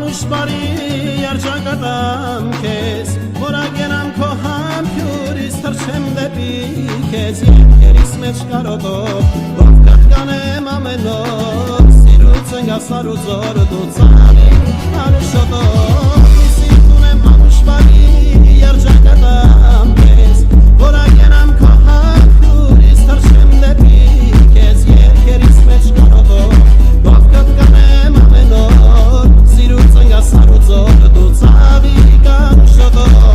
Բարի երջանկատամ քեզ, որագենամ քո համբյուրից թռչեմ դեպի քեզ, երկերիս մեջ կարոտով, ով կտկանեմ ամեն օր, սիրուց ընգասար ու զոր դու ծանի անուշոտով, իսիտ ունեմ անուշ բարի երջանկատամ քեզ, որագենամ քո համբյուրից թռչեմ դեպի քեզ, երկերիս մեջ կարոտով, ով կտկանեմ ամեն օր, Saruzor du zavika shodo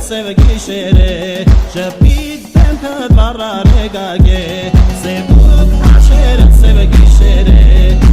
Sevgişere, Jepit bente dvarare gage, Sebuk açeret sevgişere.